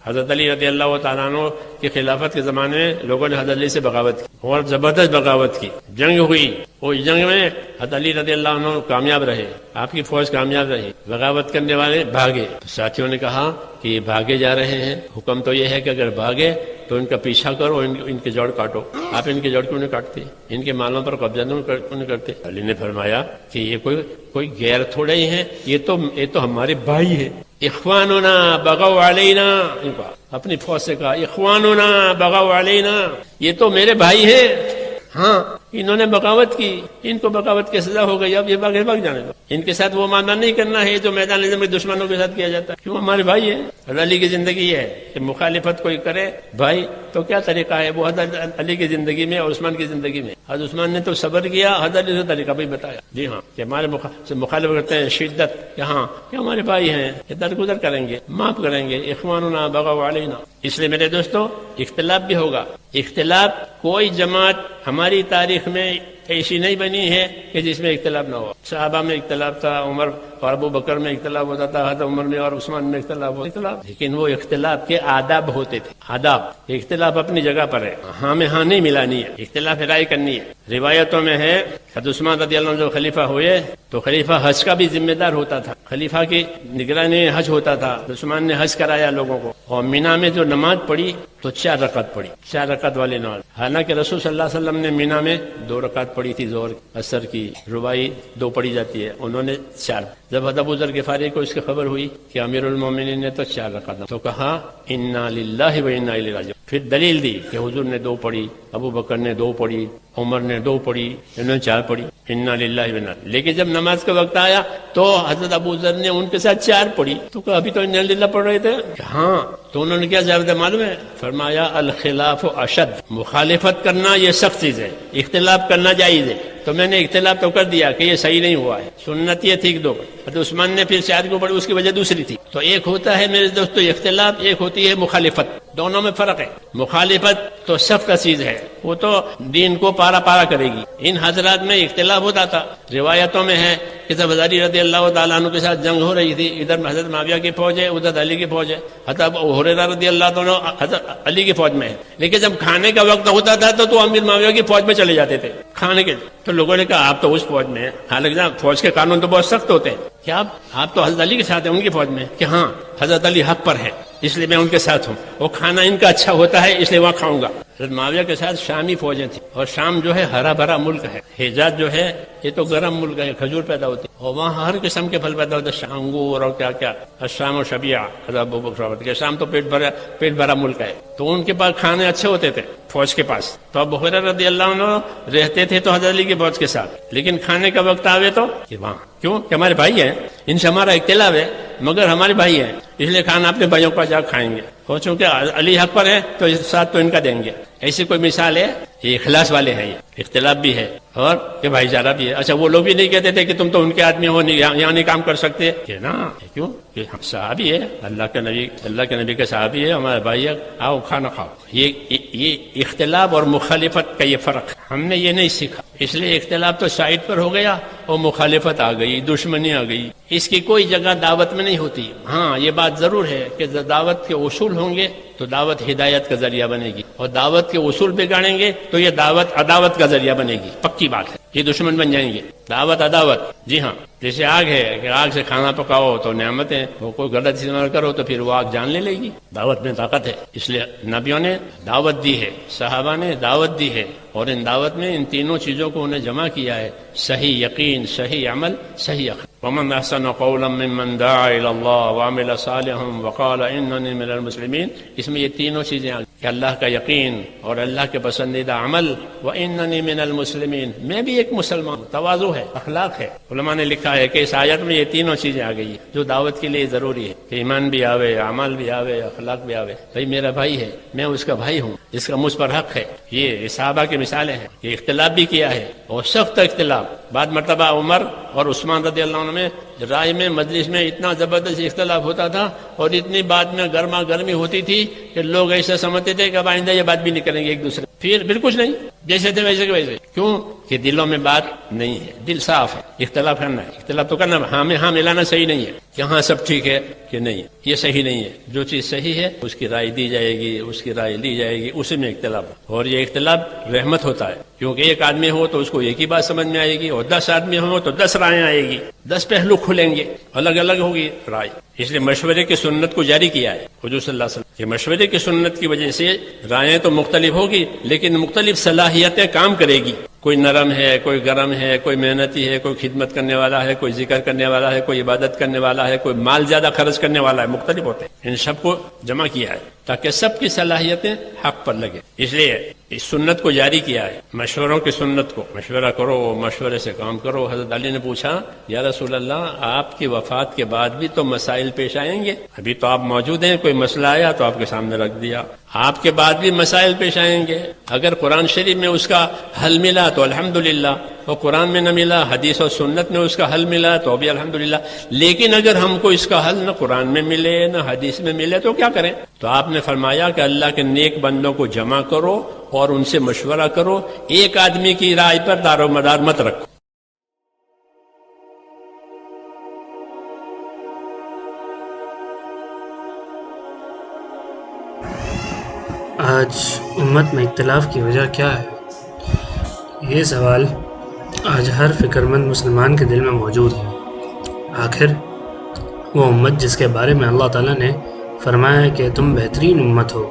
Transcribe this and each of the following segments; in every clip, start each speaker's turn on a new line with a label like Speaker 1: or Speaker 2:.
Speaker 1: حضرت علی رضی اللہ تعالیٰ عنہ کی خلافت کے زمانے میں لوگوں نے حضرت علی سے بغاوت کی اور زبردست بغاوت کی، جنگ ہوئی، وہ جنگ میں حضرت علی رضی اللہ عنہ کامیاب رہے، آپ کی فوج کامیاب رہی، بغاوت کرنے والے بھاگے۔ ساتھیوں نے کہا کہ یہ بھاگے جا رہے ہیں، حکم تو یہ ہے کہ اگر بھاگے تو ان کا پیچھا کرو، ان کے جوڑ کاٹو۔ آپ ان کے جوڑ کیوں نہیں کاٹتے؟ ان کے مالوں پر قبضہ کیوں نہیں کرتے؟ علی نے فرمایا کہ یہ کوئی غیر تھوڑے ہی ہیں، یہ تو ہمارے بھائی ہیں۔ اخواننا بغوا علینا، اپنی فوج سے کہا اخواننا بغوا علینا، یہ تو میرے بھائی ہیں، ہاں انہوں نے بغاوت کی، ان کو بغاوت کی سزا ہو گئی، اب یہ بھاگ جانے دو۔ ان کے ساتھ وہ معاملہ نہیں کرنا ہے جو میدان نظم میں دشمنوں کے ساتھ کیا جاتا ہے، کیوں ہمارے بھائی ہیں۔ حضرت علی کی زندگی یہ ہے کہ مخالفت کوئی کرے بھائی تو کیا طریقہ ہے، وہ حضرت علی کی زندگی میں اور عثمان کی زندگی میں۔ حضرت عثمان نے تو صبر کیا، حضرت علی سے طریقہ بھی بتایا، جی ہاں کہ ہمارے مخالف کرتے ہیں شدت، یہاں کہ ہمارے بھائی ہیں، یہ درگزر کریں گے، معاف کریں گے، اخواننا بغوا علینا۔ اس لیے میرے دوستو اختلاف بھی ہوگا، اختلاف کوئی جماعت ہماری تاریخ میں ایسی نہیں بنی ہے کہ جس میں اختلاف نہ ہو۔ صحابہ میں اختلاف تھا، عمر اور ابو بکر میں اختلاف ہوتا تھا، حضرت عمر میں اور عثمان میں اختلاف، لیکن وہ اختلاف کے آداب ہوتے تھے۔ آداب، اختلاف اپنی جگہ پر ہے، ہاں میں ہاں نہیں ملانی ہے، اختلاف رائے کرنی ہے۔ روایتوں میں ہے حضرت عثمان رضی اللہ عنہ جو خلیفہ ہوئے تو خلیفہ حج کا بھی ذمہ دار ہوتا تھا، خلیفہ کی نگرانی حج ہوتا تھا۔ عثمان نے حج کرایا لوگوں کو، اور مینا میں جو نماز پڑھی تو 4 رکعت پڑھی، 4 رکعت والی نماز۔ حالانکہ رسول صلی اللہ علیہ وسلم نے مینا میں 2 رکعت پڑھی تھی، ظہر عصر کی، رباعی 2 پڑھی جاتی ہے، انہوں نے 4۔ جب حضرت ابو ذر غفاری کو اس کی خبر ہوئی کہ امیر المومنین نے تو 4 رکعت، تو کہا انا للہ و انا الیہ راجعون۔ پھر دلیل دی کہ حضور نے 2 پڑھی، ابو بکر نے 2 پڑھی، عمر نے 2 پڑھی، انہوں نے 4 پڑھی، انا للہ و انا۔ لیکن جب نماز کا وقت آیا تو حضرت ابو ذر نے ان کے ساتھ 4 پڑھی، تو کہا ابھی تو انا للہ پڑھ رہے تھے، ہاں۔ تو انہوں نے کیا جواب معلوم ہے؟ فرمایا الخلاف اشد، مخالفت کرنا یہ سخت چیز ہے، اختلاف کرنا جائز ہے۔ تو میں نے اختلاف تو کر دیا کہ یہ صحیح نہیں ہوا ہے، سنت یہ تھی 2۔ حضرت عثمان نے پھر 4 کو پڑھی، اس کی وجہ دوسری تھی۔ تو ایک ہوتا ہے میرے دوستو اختلاف، ایک ہوتی ہے مخالفت، دونوں میں فرق ہے۔ مخالفت تو سخت چیز ہے، وہ تو دین کو پارا پارا کرے گی۔ ان حضرات میں اختلاف ہوتا تھا، روایتوں میں ہے کہ جب حضرت علی رضی اللہ تعالیٰ عنہ کے ساتھ جنگ ہو رہی تھی، ادھر حضرت معاویہ کی فوج ہے، ادھر علی کی فوج ہے، حضرت ابو ہریرہ رضی اللہ عنہ حضرت علی کی فوج میں ہے۔ لیکن جب کھانے کا وقت ہوتا تھا تو امیر معاویہ کی فوج میں چلے جاتے تھے کھانے کے، تو لوگوں نے کہا آپ تو اس فوج میں ہیں، حالانکہ فوج کے قانون تو بہت سخت ہوتے ہیں، کیا آپ تو حضرت علی کے ساتھ ہیں ان کی فوج میں؟ کہ ہاں حضرت علی حق پر ہے اس لیے میں ان کے ساتھ ہوں، وہ کھانا ان کا اچھا ہوتا ہے اس لیے وہاں کھاؤں گا۔ حضرت معاویہ کے ساتھ شامی فوجیں تھیں، اور شام جو ہے ہرا بھرا ملک ہے، حجاز جو ہے یہ تو گرم ملک ہے، کھجور پیدا ہوتی ہے، اور وہاں ہر قسم کے پھل پیدا ہوتے ہیں، انگور اور کیا کیا، الشام و شبیہ، حضرت ابو بکر کے شام تو پیٹ بھرا ملک ہے، تو ان کے پاس کھانے اچھے ہوتے تھے فوج کے پاس۔ تو ابو ہریرہ رضی اللہ عنہ رہتے تھے تو حضرت علی کی فوج کے ساتھ، لیکن کھانے کا وقت آوے تو کہ وہاں، کیوں کہ ہمارے بھائی ہیں، ان سے ہمارا اختلاف ہے مگر ہمارے بھائی ہیں، اس لیے کھانا اپنے بھائیوں کا جا کھائیں گے، اور چونکہ علی حق پر ہے تو اس ساتھ تو ان کا دیں گے۔ ایسی کوئی مثال ہے؟ یہ اخلاص والے ہیں، یہ اختلاف بھی ہے اور یہ بھائی چارہ بھی ہے۔ اچھا وہ لوگ بھی نہیں کہتے تھے کہ تم تو ان کے آدمی ہو، یہاں نہیں کام کر سکتے، کہ نا کیوں کہ ہم صحابی ہے، اللہ کے نبی کے صحابی ہے، ہمارے بھائی ہے، آؤ کھانا کھاؤ۔ یہ اختلاف اور مخالفت کا یہ فرق ہم نے یہ نہیں سیکھا، اس لیے اختلاف تو سائڈ پر ہو گیا اور مخالفت آ گئی، دشمنی آ گئی، اس کی کوئی جگہ دعوت میں نہیں ہوتی۔ ہاں یہ بات ضرور ہے کہ دعوت کے اصول ہوں گے تو دعوت ہدایت کا ذریعہ بنے گی، اور دعوت کے اصول بگاڑیں گے تو یہ دعوت عداوت کا ذریعہ بنے گی، پکی بات ہے، یہ دشمن بن جائیں گے۔ دعوت عداوت، جی ہاں، جیسے آگ ہے کہ آگ سے کھانا پکاؤ تو نعمت ہے، وہ کوئی غلط استعمال کرو تو پھر وہ آگ جان لے گی۔ دعوت میں طاقت ہے، اس لیے نبیوں نے دعوت دی ہے، صحابہ نے دعوت دی ہے، اور ان دعوت میں ان تینوں چیزوں کو انہیں جمع کیا ہے، صحیح یقین، صحیح عمل، صحیح اخلاق۔ ومن احسن قولا ممن دعا الى الله وعمل صالحا وقال انني من المسلمين، اس میں یہ تینوں چیزیں کہ اللہ کا یقین اور اللہ کے پسندیدہ عمل، واننی من المسلمین، میں بھی ایک مسلمان، تواضع ہے، اخلاق ہے۔ علماء نے لکھا ہے کہ اس آیت میں یہ تینوں چیزیں آ گئی جو دعوت کے لیے ضروری ہے، کہ ایمان بھی آوے، اعمال بھی آوے، اخلاق بھی آوے۔ بھائی میرا بھائی ہے، میں اس کا بھائی ہوں، جس کا مجھ پر حق ہے۔ یہ صحابہ کی مثالیں ہیں، یہ اختلاف بھی کیا ہے اور سخت اختلاف۔ بعد مرتبہ عمر اور عثمان رضی اللہ عنہ میں رائے میں، مجلس میں اتنا زبردست اختلاف ہوتا تھا اور اتنی بات میں گرما گرمی ہوتی تھی کہ لوگ ایسا سمجھتے تھے کہ اب آئندہ یہ بات بھی نہیں کریں گے ایک دوسرے، پھر کچھ نہیں، جیسے تھے ویسے کے ویسے. کیوں کہ دلوں میں بات نہیں ہے, دل صاف ہے. اختلاف کرنا ہے, اختلاف تو کرنا, ہاں میں ہاں ملانا صحیح نہیں ہے کہ ہاں سب ٹھیک ہے کہ نہیں, یہ صحیح نہیں ہے. جو چیز صحیح ہے اس کی رائے دی جائے گی, اس کی رائے لی جائے گی, اسی میں اختلاف. اور یہ اختلاف رحمت ہوتا ہے, کیونکہ ایک آدمی ہو تو اس کو ایک ہی بات سمجھ میں آئے گی, اور 10 آدمی ہو تو 10 رائے آئے گی, 10 پہلو کھلیں گے, الگ الگ ہوگی رائے. اس لیے مشورے کی سنت کو جاری کیا ہے حضور صلی اللہ علیہ وسلم. یہ مشورے کی سنت کی وجہ سے رائیں تو مختلف ہوگی, لیکن مختلف صلاحیتیں کام کرے گی. کوئی نرم ہے, کوئی گرم ہے, کوئی محنتی ہے, کوئی خدمت کرنے والا ہے, کوئی ذکر کرنے والا ہے, کوئی عبادت کرنے والا ہے, کوئی مال زیادہ خرچ کرنے والا ہے. مختلف ہوتے ہیں. ان سب کو جمع کیا ہے تاکہ سب کی صلاحیتیں حق پر لگے. اس لیے اس سنت کو جاری کیا ہے, مشوروں کی سنت کو. مشورہ کرو, مشورے سے کام کرو. حضرت علی نے پوچھا, یا رسول اللہ, آپ کی وفات کے بعد بھی تو مسائل پیش آئیں گے, ابھی تو آپ موجود ہیں, کوئی مسئلہ آیا تو آپ کے سامنے رکھ دیا, آپ کے بعد بھی مسائل پیش آئیں گے. اگر قرآن شریف میں اس کا حل ملا تو الحمدللہ, اور قرآن میں نہ ملا, حدیث اور سنت میں اس کا حل ملا تو بھی الحمدللہ. لیکن اگر ہم کو اس کا حل نہ قرآن میں ملے نہ حدیث میں ملے تو کیا کریں؟ تو آپ نے فرمایا کہ اللہ کے نیک بندوں کو جمع کرو اور ان سے مشورہ کرو, ایک آدمی کی رائے پر دار و مدار مت رکھو.
Speaker 2: آج امت میں اختلاف کی وجہ کیا ہے؟ یہ سوال آج ہر فکر مند مسلمان کے دل میں موجود ہے. آخر وہ امت جس کے بارے میں اللہ تعالیٰ نے فرمایا ہے کہ تم بہترین امت ہو,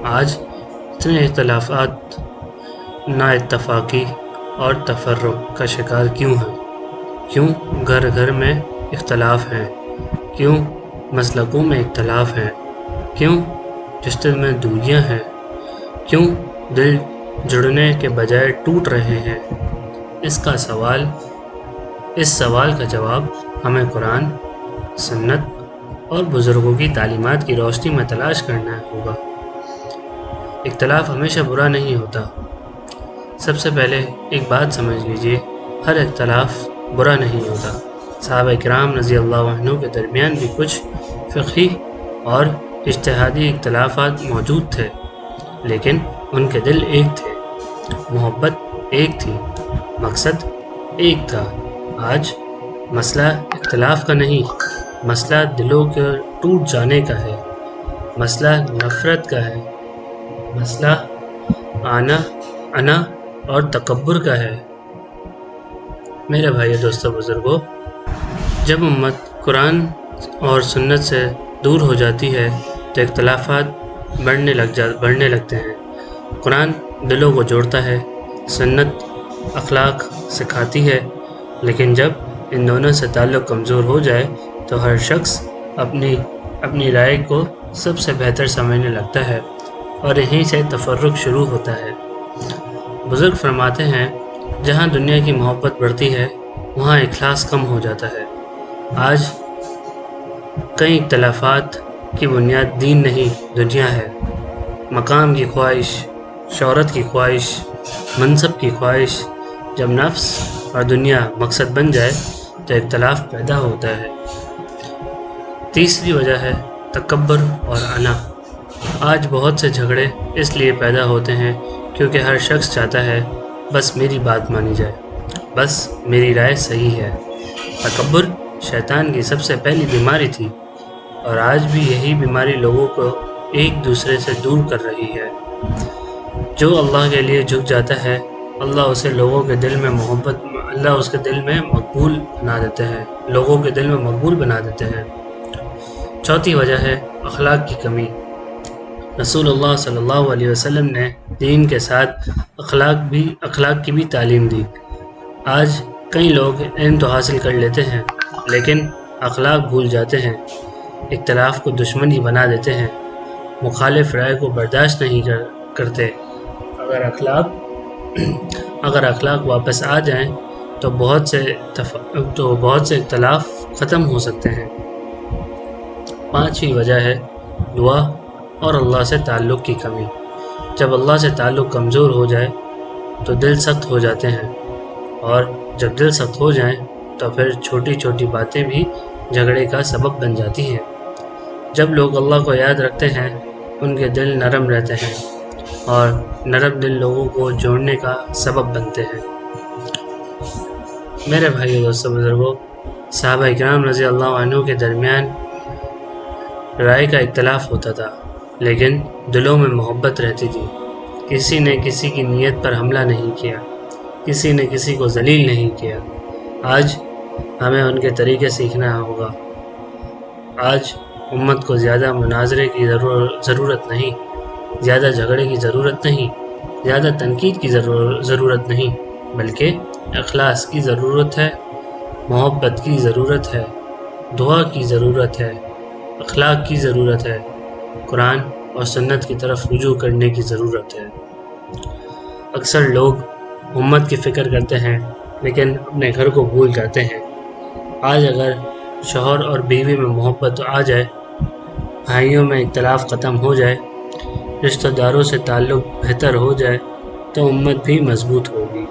Speaker 2: آج اتنے اختلافات, نا اتفاقی اور تفرق کا شکار کیوں ہیں؟ کیوں گھر گھر میں اختلاف ہیں؟ کیوں مسلکوں میں اختلاف ہیں؟ کیوں رشتے میں دوریاں ہیں؟ کیوں دل جڑنے کے بجائے ٹوٹ رہے ہیں؟ اس سوال کا جواب ہمیں قرآن, سنت اور بزرگوں کی تعلیمات کی روشنی میں تلاش کرنا ہوگا. اختلاف ہمیشہ برا نہیں ہوتا. سب سے پہلے ایک بات سمجھ لیجئے, ہر اختلاف برا نہیں ہوتا. صحابہ کرام رضی اللہ عنہ کے درمیان بھی کچھ فقہی اور اجتہادی اختلافات موجود تھے, لیکن ان کے دل ایک تھے, محبت ایک تھی, مقصد ایک تھا. آج مسئلہ اختلاف کا نہیں, مسئلہ دلوں کے ٹوٹ جانے کا ہے, مسئلہ نفرت کا ہے, مسئلہ انا اور تکبر کا ہے. میرے بھائی دوستو بزرگوں, جب امت قرآن اور سنت سے دور ہو جاتی ہے تو اختلافات بڑھنے لگتے ہیں. قرآن دلوں کو جوڑتا ہے, سنت اخلاق سکھاتی ہے, لیکن جب ان دونوں سے تعلق کمزور ہو جائے تو ہر شخص اپنی رائے کو سب سے بہتر سمجھنے لگتا ہے, اور یہیں سے تفرق شروع ہوتا ہے. بزرگ فرماتے ہیں, جہاں دنیا کی محبت بڑھتی ہے وہاں اخلاص کم ہو جاتا ہے. آج کئی اختلافات کی بنیاد دین نہیں دنیا ہے. مقام کی خواہش, شہرت کی خواہش, منصب کی خواہش. جب نفس اور دنیا مقصد بن جائے تو اختلاف پیدا ہوتا ہے. تیسری وجہ ہے تکبر اور انا. آج بہت سے جھگڑے اس لیے پیدا ہوتے ہیں کیونکہ ہر شخص چاہتا ہے بس میری بات مانی جائے, بس میری رائے صحیح ہے. تکبر شیطان کی سب سے پہلی بیماری تھی, اور آج بھی یہی بیماری لوگوں کو ایک دوسرے سے دور کر رہی ہے. جو اللہ کے لیے جھک جاتا ہے, اللہ اسے لوگوں کے دل میں اس کے دل میں مقبول بنا دیتے ہیں, لوگوں کے دل میں مقبول بنا دیتے ہیں. چوتھی وجہ ہے اخلاق کی کمی. رسول اللہ صلی اللہ علیہ وسلم نے دین کے ساتھ اخلاق کی بھی تعلیم دی. آج کئی لوگ علم تو حاصل کر لیتے ہیں لیکن اخلاق بھول جاتے ہیں, اختلاف کو دشمنی بنا دیتے ہیں, مخالف رائے کو برداشت نہیں کرتے. اگر اخلاق واپس آ جائیں تو بہت سے اختلاف ختم ہو سکتے ہیں. پانچویں وجہ ہے دعا اور اللہ سے تعلق کی کمی. جب اللہ سے تعلق کمزور ہو جائے تو دل سخت ہو جاتے ہیں, اور جب دل سخت ہو جائیں تو پھر چھوٹی چھوٹی باتیں بھی جھگڑے کا سبب بن جاتی ہیں. جب لوگ اللہ کو یاد رکھتے ہیں ان کے دل نرم رہتے ہیں, اور نرم دل لوگوں کو جوڑنے کا سبب بنتے ہیں۔ میرے بھائی دوستوں بزرگوں، صحابہ کرام رضی اللہ عنہ کے درمیان رائے کا اختلاف ہوتا تھا، لیکن دلوں میں محبت رہتی تھی۔ کسی نے کسی کی نیت پر حملہ نہیں کیا، کسی نے کسی کو ذلیل نہیں کیا۔ آج ہمیں ان کے طریقے سیکھنا ہوگا۔ آج امت کو زیادہ مناظرے کی ضرورت نہیں، زیادہ جھگڑے کی ضرورت نہیں، زیادہ تنقید کی ضرورت نہیں، بلکہ اخلاص کی ضرورت ہے، محبت کی ضرورت ہے، دعا کی ضرورت ہے، اخلاق کی ضرورت ہے، قرآن اور سنت کی طرف رجوع کرنے کی ضرورت ہے۔ اکثر لوگ امت کی فکر کرتے ہیں لیکن اپنے گھر کو بھول جاتے ہیں۔ آج اگر شوہر اور بیوی میں محبت آ جائے، بھائیوں میں اختلاف ختم ہو جائے، رشتہ داروں سے تعلق بہتر ہو جائے تو امت بھی مضبوط ہوگی۔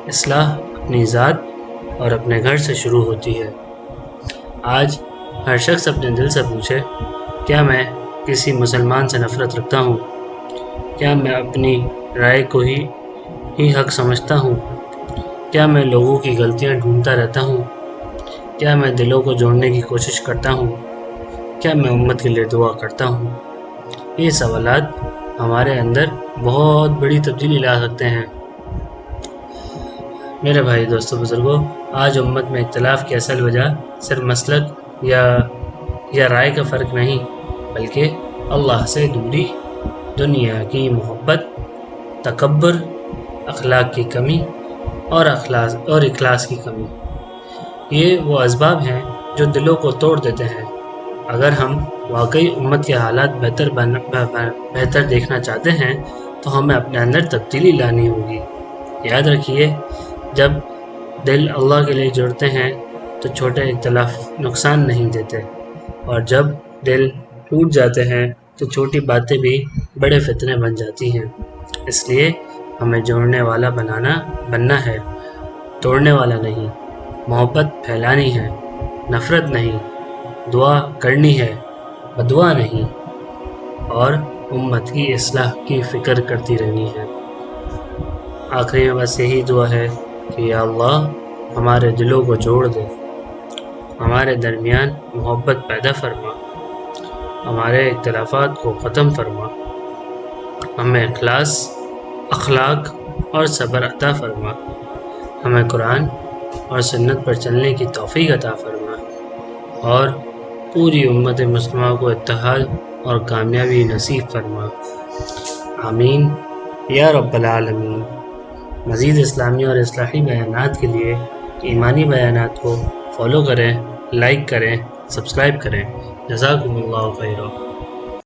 Speaker 2: اصلاح اپنی ذات اور اپنے گھر سے شروع ہوتی ہے۔ آج ہر شخص اپنے دل سے پوچھے، کیا میں کسی مسلمان سے نفرت رکھتا ہوں؟ کیا میں اپنی رائے کو ہی حق سمجھتا ہوں؟ کیا میں لوگوں کی غلطیاں ڈھونڈتا رہتا ہوں؟ کیا میں دلوں کو جوڑنے کی کوشش کرتا ہوں؟ کیا میں امت کے لیے دعا کرتا ہوں؟ یہ سوالات ہمارے اندر بہت بڑی تبدیلی لا سکتے ہیں۔ میرے بھائی دوستو بزرگوں، آج امت میں اختلاف کی اصل وجہ صرف مسلک یا رائے کا فرق نہیں، بلکہ اللہ سے دوری، دنیا کی محبت، تکبر، اخلاق کی کمی اور اخلاص کی کمی۔ یہ وہ اسباب ہیں جو دلوں کو توڑ دیتے ہیں۔ اگر ہم واقعی امت کے حالات بہتر دیکھنا چاہتے ہیں تو ہمیں اپنے اندر تبدیلی لانی ہوگی۔ یاد رکھیے، جب دل اللہ کے لیے جڑتے ہیں تو چھوٹے اختلاف نقصان نہیں دیتے، اور جب دل ٹوٹ جاتے ہیں تو چھوٹی باتیں بھی بڑے فتنے بن جاتی ہیں۔ اس لیے ہمیں جوڑنے والا بننا ہے، توڑنے والا نہیں۔ محبت پھیلانی ہے، نفرت نہیں۔ دعا کرنی ہے، بدعا نہیں، اور امت کی اصلاح کی فکر کرتی رہنی ہے۔ آخری میں بس یہی دعا ہے کہ یا اللہ ہمارے دلوں کو جوڑ دے، ہمارے درمیان محبت پیدا فرما، ہمارے اختلافات کو ختم فرما، ہمیں اخلاص، اخلاق اور صبر عطا فرما، ہمیں قرآن اور سنت پر چلنے کی توفیق عطا فرما، اور پوری امت مسلمہ کو اتحاد اور کامیابی نصیب فرما۔ آمین یا رب العالمین۔ مزید اسلامی اور اصلاحی بیانات کے لیے ایمانی بیانات کو فالو کریں، لائک کریں، سبسکرائب کریں۔ جزاکم اللہ خیرا۔